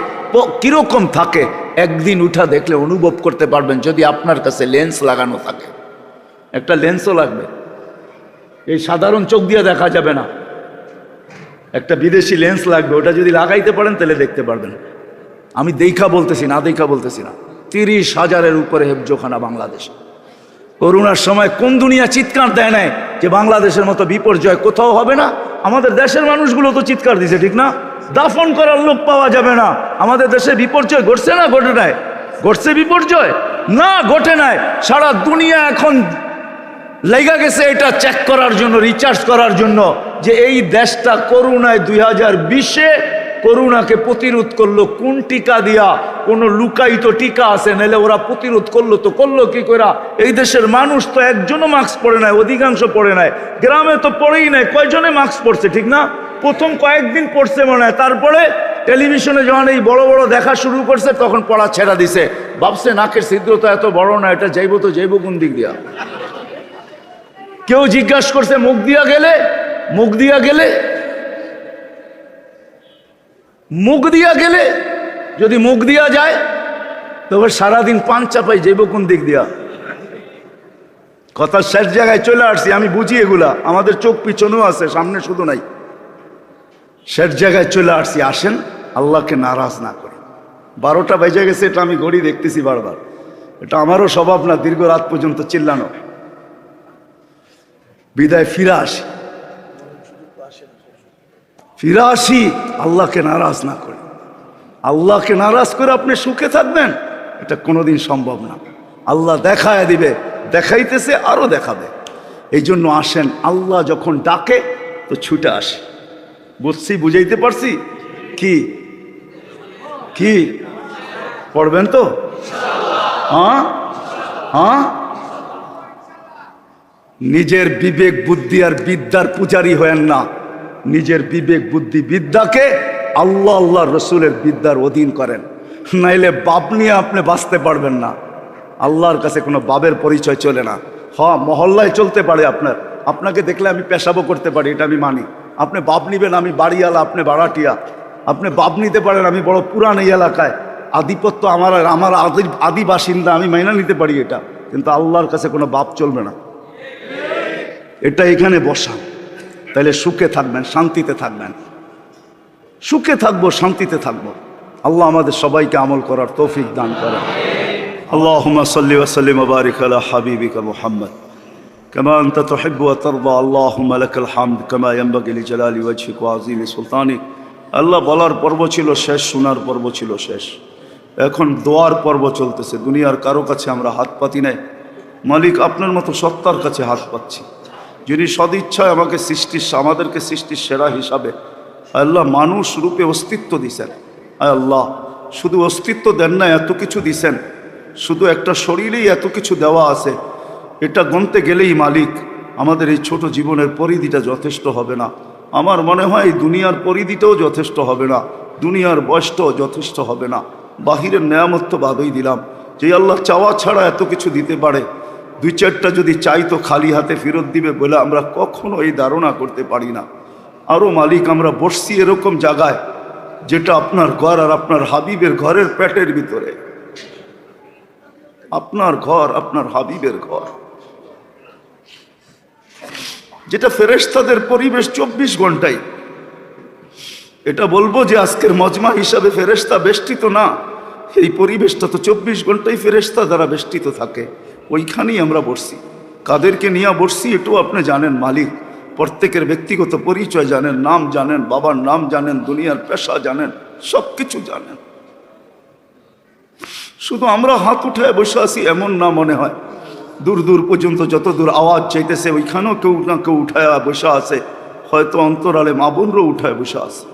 কিরকম থাকে। একদিন উঠা দেখলে অনুভব করতে পারবেন, যদি আপনার কাছে লেন্স লাগানো থাকে। একটা লেন্সও লাগবে, এই সাধারণ চোখ দিয়ে দেখা যাবে না, একটা বিদেশি লেন্স লাগবে। ওটা যদি লাগাইতে পারেন তাহলে দেখতে পারবেন। আমি দেখা বলতেছি না, 30,000-এর উপরে হেফজখানা বাংলাদেশে। করোনার সময় কোন দুনিয়া চিৎকার দেয় নাই যে বাংলাদেশের মতো বিপর্যয় কোথাও হবে না? আমাদের দেশের মানুষগুলো তো চিৎকার দিছে, ঠিক না? দাফন করার লোক পাওয়া যাবে না। আমাদের দেশে বিপর্যয় ঘটছে না ঘটে নাই? ঘটছে বিপর্যয়? না, ঘটে নাই। সারা দুনিয়া এখন লেগে গেছে এটা চেক করার জন্য, রিচার্জ করার জন্য যে এই দেশটা করোনায় 2020-এ করোনাকে প্রতিরোধ করলো কোন টিকা দিয়া। কোনো লুকায়িত টিকা আছে, নাহলে ওরা প্রতিরোধ করলো তো করলো কি করে? এই দেশের মানুষ তো একজনও মাস্ক পরে নাই, অধিকাংশ পরে নাই। গ্রামে তো পরেই নাই, কয়জনে মাস্ক পরছে, ঠিক না? প্রথম কয়েকদিন পড়ছে মনে হয়, তারপরে টেলিভিশনে যখন এই বড় বড় দেখা শুরু করছে তখন পড়া ছেড়া দিছে। ভাবছে নাকের ছিদ্র তো এত বড় না, এটা যাইব তো যাইব কোন দিক দিয়া। কেউ জিজ্ঞাসা করছে মুখ দিয়া গেলে যদি মুখ দিয়া যায় তবে সারাদিন পান চাপাই যাইব কোন দিক দিয়া। কথা শেষ জায়গায় চলে আসছি, আমি বুঝি এগুলা, আমাদের চোখ পিছনেও আছে, সামনে শুধু নাই। শেষ জায়গায় চলে আসছি, আসেন আল্লাহকে নারাজ না করি। 12টা বেজে গেছে, এটা আমি ঘড়ি দেখতেছি বারবার। এটা আমারও স্বভাব না দীর্ঘ রাত পর্যন্ত চিল্লানো। বিদায় ফিরে আসি, আল্লাহকে নারাজ না করি। আল্লাহকে নারাজ করে আপনি সুখে থাকবেন, এটা কোনোদিন সম্ভব না। আল্লাহ দেখায় দিবে, দেখাইতেছে, আরো দেখাবে। এই জন্য আসেন, আল্লাহ যখন ডাকে তো ছুটে আসে। বুঝাইতে পারছি? কি পড়বেন তো? হ্যাঁ, নিজের বিবেক বুদ্ধি আর বিদ্যার পূজারী হয়েন না। নিজের বিবেক বুদ্ধি বিদ্যাকে আল্লাহ রসুলের বিদ্যার অধীন করেন, নাইলে বাপ নিয়ে আপনি বাঁচতে পারবেন না। আল্লাহর কাছে কোনো বাবের পরিচয় চলে না। মহল্লায় চলতে পারে, আপনাকে দেখলে আমি পেশাবো করতে পারি, এটা আমি মানি। আপনি বাপ নিবেন, আমি বাড়িওয়ালা, আপনি ভাড়াটিয়া। আপনি বাপ নিতে পারেন, আমি বড় পুরান এই এলাকায়, আধিপত্য আমার আদি বাসিন্দা, আমি মাইনা নিতে পারি এটা। কিন্তু আল্লাহর কাছে কোনো বাপ চলবে না। এটা এখানে বসা, তাহলে সুখে থাকবেন, শান্তিতে থাকবেন। সুখে থাকবো, শান্তিতে থাকবো। আল্লাহ আমাদের সবাইকে আমল করার তৌফিক দান করেন। আল্লাহুম্মা সাল্লি ওয়া সাল্লিম ওয়া বারিক আলা হাবিবিকা মুহাম্মদ কামা আনতা তুহিব্বু ওয়া তারদা। আল্লাহুম্মা লাকাল হামদ কামা ইয়ানবাগি লিজালালি ওয়াজহিকা ওয়া আযীমি সুলতানিক। আল্লাহ বলার পর্ব ছিল শেষ, শোনার পর্ব ছিল শেষ, এখন দোয়ার পর্ব চলতেছে। দুনিয়ার কারো কাছে আমরা হাত পাতি নাই, মালিক আপনার মতো সত্তার কাছে হাত পাচ্ছি, যিনি সদিচ্ছায় আমাদেরকে সৃষ্টির সেরা হিসাবে আল্লাহ মানুষ রূপে অস্তিত্ব দিছেন। আল্লাহ শুধু অস্তিত্ব দেন না, এত কিছু দিছেন। শুধু একটা শরীরেই এত কিছু দেওয়া আছে, এটা গণতে গেলেই মালিক আমাদের এই ছোট জীবনের পরিধিটা যথেষ্ট হবে না। আমার মনে হয় এই দুনিয়ার পরিধিটাও যথেষ্ট হবে না, দুনিয়ার বয়সটাও যথেষ্ট হবে না। বাহিরের নেয়ামত তো বাদই দিলাম, যে আল্লাহ চাওয়া ছাড়া এত কিছু দিতে পারে। 2-4টা যদি চাই তো খালি হাতে ফেরত দিবে বলে আমরা কখনো এই ধারণা করতে পারি না। আরও মালিক আমরা বসছি এরকম জায়গায় যেটা আপনার ঘর আর আপনার হাবিবের ঘরের পেটের ভিতরে। আপনার ঘর, আপনার হাবিবের ঘর, যেটা ফেরেশতাদের পরিবেশ 24 ঘন্টাই। এটা বলবো যে আজকের মজমা হিসাবে ফেরেশতা বেষ্টিত না, এই পরিবেশটা তো 24 ঘন্টাই ফেরেশতা দ্বারা বেষ্টিত থাকে। ওইখানেই আমরা বসছি। কাদেরকে নিয়ে বসছি এটাও আপনি জানেন মালিক। প্রত্যেকের ব্যক্তিগত পরিচয় জানেন, নাম জানেন, বাবার নাম জানেন, দুনিয়ার পেশা জানেন, সব কিছু জানেন। শুধু আমরা হাত উঠায় বসে আছি এমন না মনে হয়, দূর দূর পর্যন্ত যত দূর আওয়াজ চাইতেছে ওইখানেও কেউ না কেউ উঠায় বসে আছে। হয়তো অন্তরালে মা বোনরাও উঠায় বসে আছে,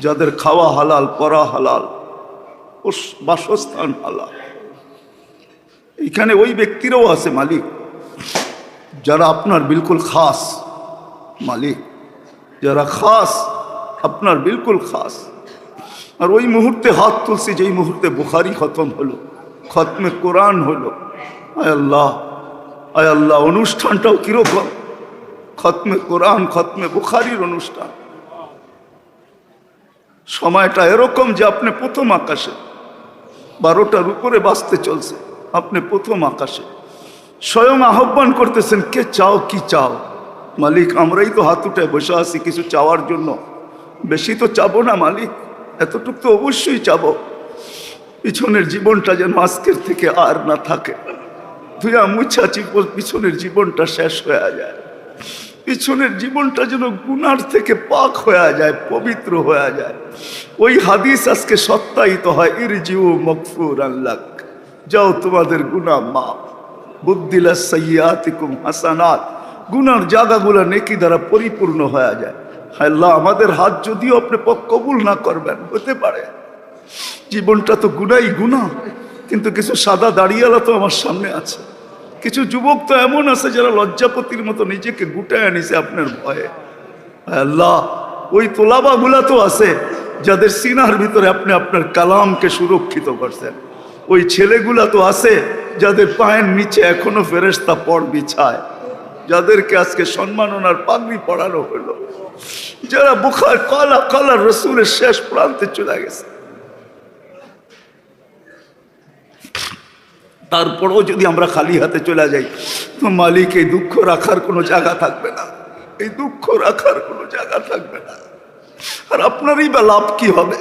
যাদের খাওয়া হালাল, পরা হালাল, বাসস্থান হালাল। এখানে ওই ব্যক্তিরাও আছে মালিক যারা আপনার বিলকুল খাস মালিক, যারা খাস আপনার বিলকুল খাস। আর ওই মুহূর্তে হাত তুলছি যেই মুহূর্তে বুখারি খতম হলো, খতমে কোরআন হলো। আয় আল্লাহ, আয় আল্লাহ, অনুষ্ঠানটাও কিরকম, খতমে কোরআন, খতমে বুখারির অনুষ্ঠান। সময়টা এরকম যে আপনি প্রথম আকাশে, 12টার উপরে বাঁচতে চলছে, আপনি প্রথম আকাশে স্বয়ং আহ্বান করতেছেন, কে চাও, কি চাও? মালিক আমরাই তো হাত উঠে বসে আছি কিছু চাওয়ার জন্য, বেশি তো চাবো না মালিক, এতটুকু তো অবশ্যই চাবো। পিছনের জীবনটা যেন আজকের থেকে আর না থাকে, ধুয়া মুছা পিছনের জীবনটা শেষ হয়ে যায়, পিছনের জীবনটা যেন গুনার থেকে পাক হয়ে যায়, পবিত্র হয়ে যায়। ওই হাদিস আজকে সত্যায়িত হয়, ইরজিউ মাগফুরান লাক, যাও তোমাদের গুনাহ মাফ, বুদ্দিলা সাইয়্যাতিকুম হাসানাত, গুনার জায়গাগুলো নেকি দ্বারা পরিপূর্ণ হয়ে যায়। আল্লাহ আমাদের হাত যদিও আপনি কবুল না করবেন, হতে পারে জীবনটা তো গুনাই গুনাহ, কিন্তু কিছু সাদা দাড়িয়ালা তো আমার সামনে আছে, কিছু যুবক তো এমন আছে যারা লজ্জাপতির মতো নিজেকে গুটায় আনিছে আপনার ভয়ে। আল্লাহ ওই তোলাবাগুলা তো আছে যাদের সিনার ভিতরে আপনি আপনার কালামকে সুরক্ষিত করছেন। ওই ছেলেগুলা তো আছে যাদের পায়ের নিচে এখনো ফেরেশতা পড় বিছায়, যাদেরকে আজকে সম্মাননার পাগড়ি পড়ানো হলো, যারা বুখার কালা কালা রসুলের শেষ প্রান্তে চলে গেছে। তারপরেও যদি আমরা খালি হাতে চলে যাই তো মালিক এই দুঃখ রাখার কোনো জায়গা থাকবে না, এই দুঃখ রাখার কোনো জায়গা থাকবে না। আর আপনারই বা লাভ কি হবে?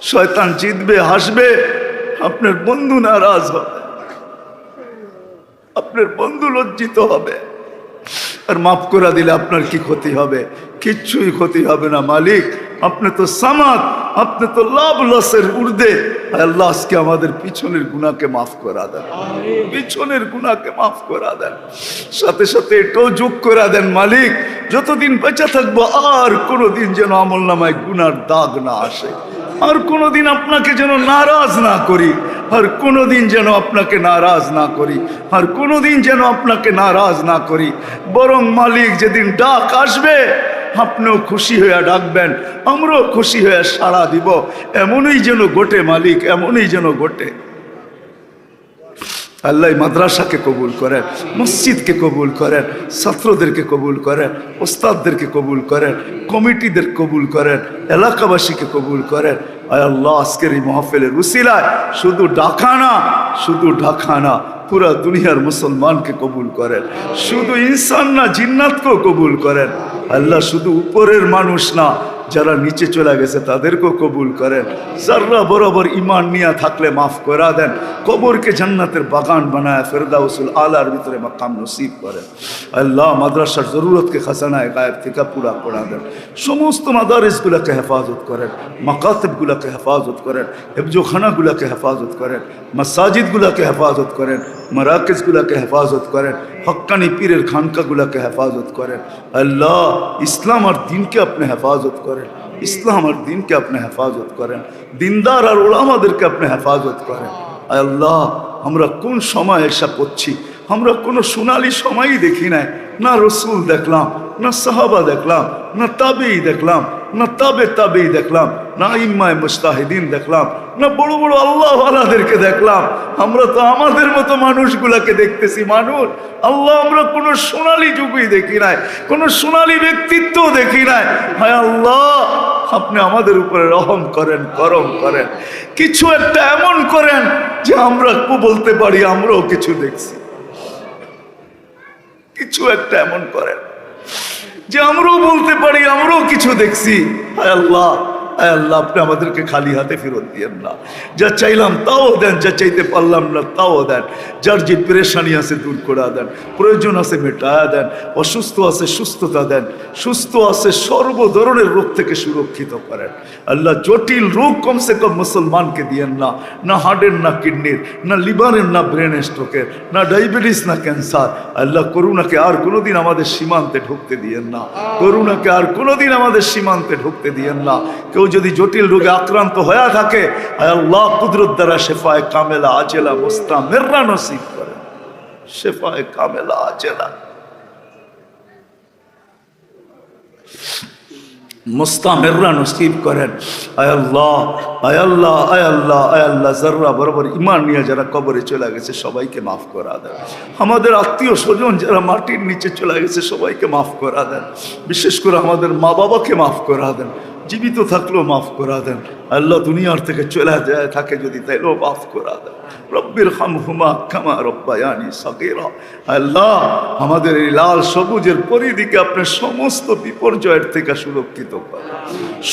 শয়তান জিতবে, হাসবে, আপনার বন্ধু নারাজ হবে, আপনার বন্ধু লজ্জিত হবে। আর মাফ করে দিলে আপনার কি ক্ষতি হবে? কিচ্ছুই ক্ষতি হবে না মালিক, আপনি তো সামাদ, আপনি তো লাভ লসের ঊর্ধ্বে। আল্লাহ আজকে আমাদের পিছনের গুনাহকে মাফ করা দেন, পিছনের গুনাহকে মাফ করা দেন, সাথে সাথে এটাও যোগ করে দেন মালিক, যতদিন বেঁচে থাকবো আর কোনোদিন যেন আমলনামায় গুনার দাগ না আসে, আর কোনোদিন আপনাকে যেন নারাজ না করি, আর কোনোদিন যেন আপনাকে নারাজ না করি, আর কোনোদিন যেন আপনাকে নারাজ না করি। বরং মালিক যেদিন ডাক আসবে আপনিও খুশি হয়ে ডাকবেন, আমরাও খুশি হয়ে সাড়া দিব। এমনই যেন ঘটে মালিক, এমনই যেন ঘটে। আল্লাহ মাদ্রাসাকে কবুল করেন, মসজিদকে কবুল করেন, ছাত্রদেরকে কবুল করেন, ওস্তাদদেরকে কবুল করেন, কমিটিদের কবুল করেন, এলাকাবাসীকে কবুল করেন। আয় আল্লাহ আজকের এই মাহফিলের উসিলায় শুধু ঢাকা না, শুধু ঢাকা না, পুরা দুনিয়ার মুসলমানকে কবুল করেন, শুধু ইনসান না জিন্নাতকেও কবুল করেন। আল্লাহ শুধু উপরের মানুষ না, যারা নিচে চলে গেছে তাদেরকেও কবুল করেন। যারা বরাবর ইমান নিয়ে থাকলে মাফ করে দেন, কবরকে জান্নাতের বাগান বানায় ফেরদাউসুল আলার ভিতরে মাকাম নসিব করেন। আল্লাহ মাদ্রাসার জরুরতকে খাজানায়ে গায়েব থেকে পুরা করা দেন। সমস্ত মাদারিসগুলোকে হেফাজত করেন, মাকাতিবগুলোকে হেফাজত করেন, হেফজোখানাগুলোকে হেফাজত করেন, মাসাজিদগুলোকে হেফাজত করেন, মারাকিজগুলোকে হেফাজত করেন, হক্কানি পীরের খানকাগুলোকে হেফাজত করেন। আল্লাহ ইসলাম আর দিনকে আপনি হেফাজত করেন, ইসলাম আর দিনকে আপনি হেফাজত করেন, দিনদার আর ওলামাদেরকে আপনি হেফাজত করেন। আল্লাহ আমরা কোন সময় এসা করছি, আমরা কোনো সোনালি সময়ই দেখি নাই, না রসুল দেখলাম, না সাহাবা দেখলাম, না তাবেই দেখলাম, না তাবেই দেখলাম, না ইম্মায়ে মুজতাহিদিন দেখলাম, না বড় বড় আল্লাহওয়ালাদেরকে দেখলাম। আমরা তো আমাদের মতো মানুষগুলাকে দেখতেছি মানুষ। আল্লাহ আমরা কোনো সোনালী যুগই দেখি নাই, কোনো সোনালী ব্যক্তিত্ব দেখি নাই। হায় আল্লাহ আপনি আমাদের উপরে রহম করেন, করম করেন, কিছু একটা এমন করেন যে আমরা বলতে পারি আমরাও কিছু দেখছি, কিছু একটা এমন করেন যে আমরাও বলতে পারি আমরাও কিছু দেখছি। হায় আল্লাহ আয় আল্লাহ আপনি আমাদেরকে খালি হাতে ফেরত দিয়েন না। যা চাইলাম তাও দেন, যা চাইতে পারলাম না তাও দেন। যার যে পেরেশানি আছে দূর করে দেন, প্রয়োজন আছে মেটায়া দেন, অসুস্থ আছে সুস্থতা দেন, সুস্থ আছে সর্ব ধরনের রোগ থেকে সুরক্ষিত করেন। আল্লাহ জটিল রোগ কমসে কম মুসলমানকে দিয়েন না, না হার্টের, না কিডনির, না লিভারের, না ব্রেন স্ট্রোকের, না ডায়াবেটিস, না ক্যান্সার। আল্লাহ করুণাকে আর কোনোদিন আমাদের সীমান্তে ঢুকতে দিয়েন না, করুণাকে আর কোনোদিন আমাদের সীমান্তে ঢুকতে দিয়েন না। কেউ যদি জটিল রোগে আক্রান্ত হয়ে থাকে, আল্লাহ কুদরত দ্বারা শেফায়ে কামেলা আজেলা মুস্তামিররা নসিব করেন, শেফায়ে কামেলা আজেলা মুস্তামিররা নসিব করেন। আয় আল্লাহ, আয় আল্লাহ, আয় আল্লাহ, আয় আল্লাহ, যারা বরাবর ঈমান নিয়ে যারা কবরে চলে গেছে সবাইকে মাফ করা দেন। আমাদের আত্মীয় স্বজন যারা মাটির নিচে চলে গেছে সবাইকে মাফ করা দেন। বিশেষ করে আমাদের মা বাবাকে মাফ করা দেন, জীবিত থাকলেও মাফ করা দেন। আল্লাহ দুনিয়ার থেকে চলে যায় থাকে যদি তাইলেও মাফ করা দেন। রব্বির হামহুমা কামা রব্বায়ানি সগীরা। আল্লাহ আমাদের এই লাল সবুজের পরিধিকে আপনি সমস্ত বিপর্যয়ের থেকে সুরক্ষিত করেন,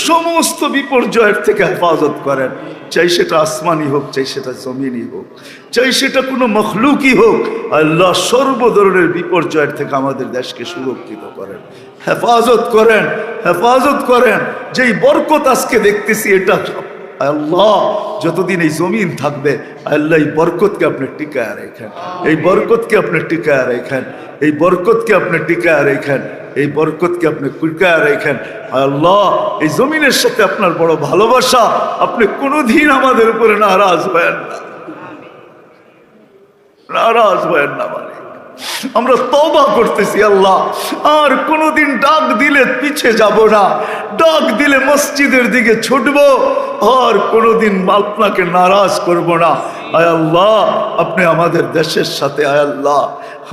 সমস্ত বিপর্যয়ের থেকে হেফাজত করেন। চাই সেটা আসমানি হোক, চাই সেটা জমিনি হোক, চাই সেটা কোনো মখলুকই হোক, আল্লাহ সর্ব ধরনের বিপর্যয়ের থেকে আমাদের দেশকে সুরক্ষিত করেন, হেফাজত করেন, হেফাজত করেন। যেই বরকত আজকে দেখতেছি এটা আল্লাহ যতদিন এই জমিন থাকবে আল্লাহ এই বরকতকে আপনি টিকায় রেখেন, এই বরকতকে আপনি টিকায় রেখেন, এই বরকতকে আপনি টিকায় রেখেন, এই বরকতকে আপনি টিকায় রেখেন। আল্লাহ এই জমিনের সাথে আপনার বড় ভালোবাসা, আপনি কোনোদিন আমাদের উপরে নারাজ হবেন না, নারাজ হবেন না। মানে আমরা তওবা করতেছি আল্লাহ, আর কোনোদিন ডাক দিলে পিছে যাব না, ডাক দিলে মসজিদের দিকে ছুটব, আর কোনোদিন আপনাকে নারাজ করব না। আয় আল্লাহ আপনি আমাদের দেশের সাথে, আয় আল্লাহ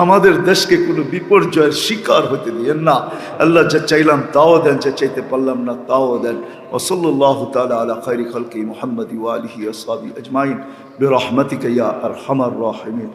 আমাদের দেশকে কোনো বিপর্যয়ের শিকার হতে দিয়েন না। আল্লাহ যা চাইলাম তাও দেন, যা চাইতে পারলাম না তাও দেন। ওসল্লাল্লাহু তাআলা আলা খায়রি খালকি মুহাম্মাদি ওয়া আলিহি ওয়া সাহবিহি আজমাইন বিরহমাতিকা ইয়া আরহামার রাহিমিন।